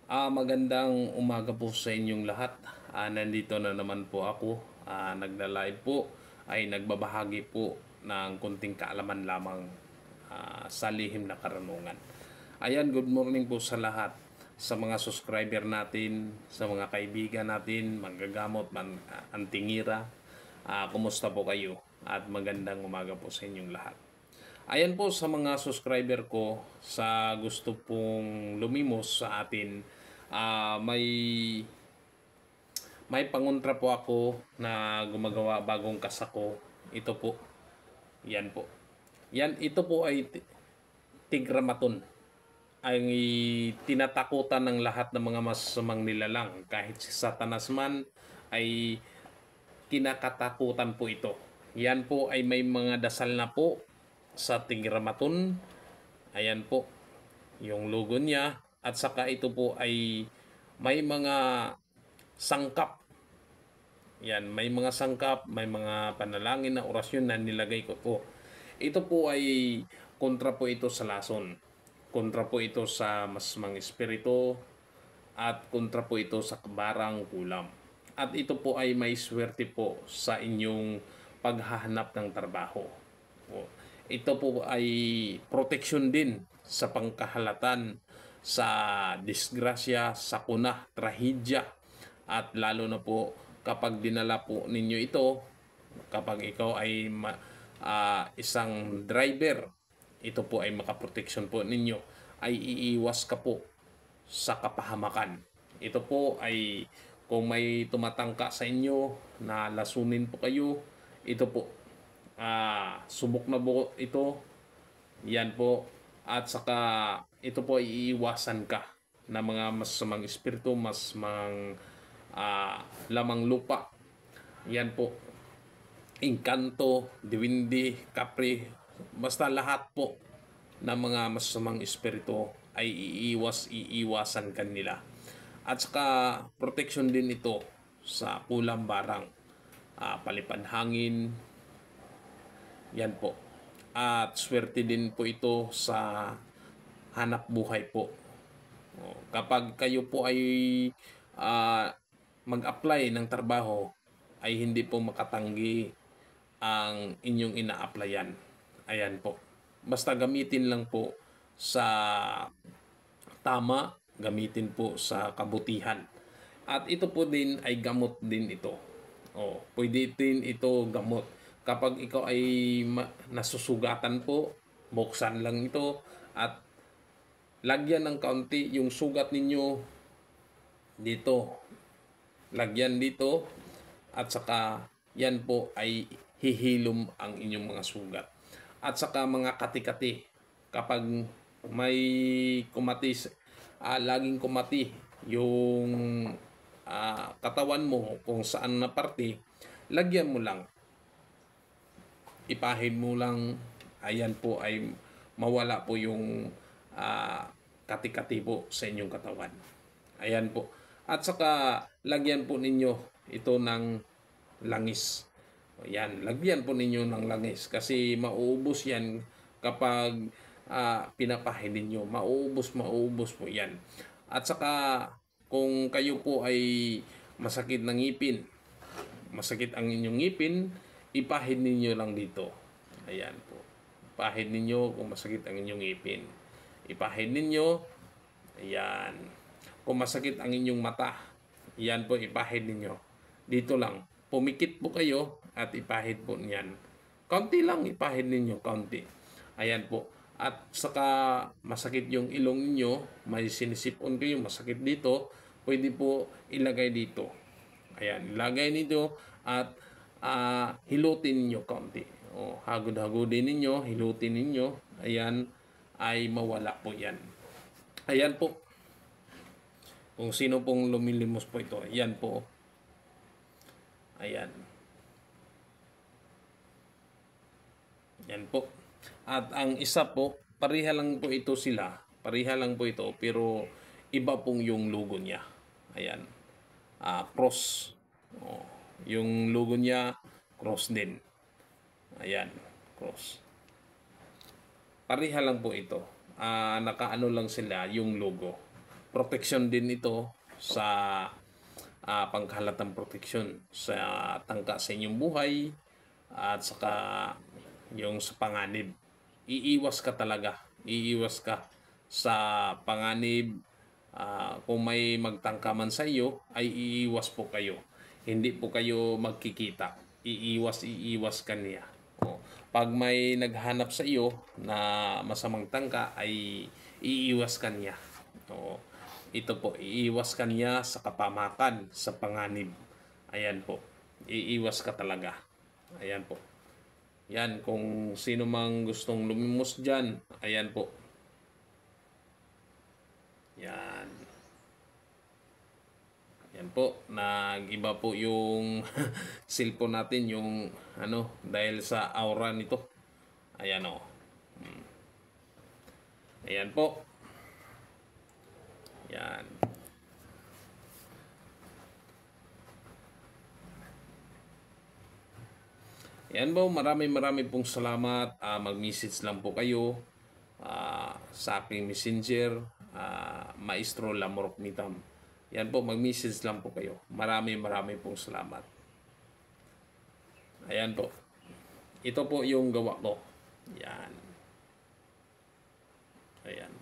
Magandang umaga po sa inyong lahat. Nandito na naman po ako. Nagla-live po ay nagbabahagi po ng konting kaalaman lamang sa lihim na karunungan. Ayan, good morning po sa lahat. Sa mga subscriber natin, sa mga kaibigan natin, manggagamot, antingira. Kumusta po kayo? At magandang umaga po sa inyong lahat. Ayan po sa mga subscriber ko sa gusto pong lumimos sa atin, may pangontra po ako na gumagawa bagong kasako. Ito po. Yan po. Ito po ay tigramaton. Ang tinatakutan ng lahat ng mga masamang nilalang. Kahit si Satanas man ay kinakatakutan po ito. Yan po ay may mga dasal na po sa tigramaton. Ayan po yung logo niya. At saka ito po ay may mga sangkap. Yan, may mga sangkap, may mga panalangin na orasyon na nilagay ko po. Ito po ay kontra po ito sa lason. Kontra po ito sa masamang espiritu at kontra po ito sa barang kulam. At ito po ay may swerte po sa inyong paghahanap ng trabaho. Ito po ay protection din sa pangkahalatan, sa disgrasya, sakuna, trahedya. At lalo na po kapag dinala po ninyo ito, kapag ikaw ay isang driver, ito po ay makaproteksyon po ninyo, ay iiwas ka po sa kapahamakan. Ito po ay kung may tumatangka sa inyo na lasunin po kayo, ito po subok na po ito. Yan po. At saka ito po ay iiwasan ka na mga masamang espiritu, masamang lamang lupa. Yan po. Engkanto, diwindi, kapri, basta lahat po na mga masamang espiritu ay iiwasan kanila. At saka protection din ito sa kulang barang, palipad hangin. Yan po. At swerte din po ito sa hanap buhay po. Kapag kayo po ay mag-apply ng trabaho, ay hindi po makatanggi ang inyong ina-applyan. Ayan po. Basta gamitin lang po sa tama, gamitin po sa kabutihan. At ito po din ay gamot din ito. Pwede din ito gamot. Kapag ikaw ay nasusugatan po, buksan lang ito at lagyan ng kaunti yung sugat ninyo dito. Lagyan dito at saka yan po ay hihilom ang inyong mga sugat. At saka mga kati-kati, kapag may kumati, laging kumati yung katawan mo kung saan na parte, lagyan mo lang. Ipahid mo lang, ayan po ay mawala po yung kati-kati po sa inyong katawan. Ayan po. At saka lagyan po ninyo ito ng langis. Ayan, lagyan po ninyo ng langis kasi mauubos yan kapag pinapahid ninyo. Mauubos po yan. At saka kung kayo po ay masakit ng ngipin, masakit ang inyong ngipin, ipahid ninyo lang dito. Ayan po. Ipahid ninyo kung masakit ang inyong ngipin. Ipahid ninyo. Ayan. Kung masakit ang inyong mata, yan po ipahid ninyo. Dito lang. Pumikit po kayo at ipahid po niyan. Kaunti lang ipahid ninyo. Kaunti. Ayan po. At saka masakit yung ilong ninyo, may sinisipon kayo, masakit dito, pwede po ilagay dito. Ayan. Ilagay nito at hilutin ninyo kaunti. Hagod-hagodin ninyo, hilutin ninyo. Ayan, ay mawala po yan. Ayan po. Kung sino pong lumilimos po ito. Ayan po. Ayan. Ayan po. At ang isa po, pareha lang po ito sila. Pareha lang po ito, pero iba pong yung logo niya. Ayan. Cross. Yung logo niya, cross din. Ayan, cross. Pareha lang po ito. Nakaano lang sila yung logo. protection din ito sa pangkahalatang proteksyon sa tangka sa inyong buhay at saka yung sa panganib. Iiwas ka talaga. Iiwas ka sa panganib. Kung may magtangka man sa iyo, ay iiwas po kayo. Hindi po kayo magkikita. Iiwas ka niya. Pag may naghanap sa iyo na masamang tangka, ay iiwas ka niya. Ito po, iiwas ka niya sa kapamakan, sa panganib. Ayan po. Iiwas ka talaga. Ayan po. Yan, kung sino mang gustong lumimos dyan, ayan po. Yan. Yan po, nag-iba po yung cellphone natin, yung dahil sa aura nito. Ayan o. Ayan po. Yan. Yan po, marami pong salamat. Mag-message lang po kayo sa aking messenger, Maestro Lamorok Mitam. Yan po, mag-message lang po kayo. Marami pong salamat. Ayan po. Ito po yung gawa ko. Yan. Ayan.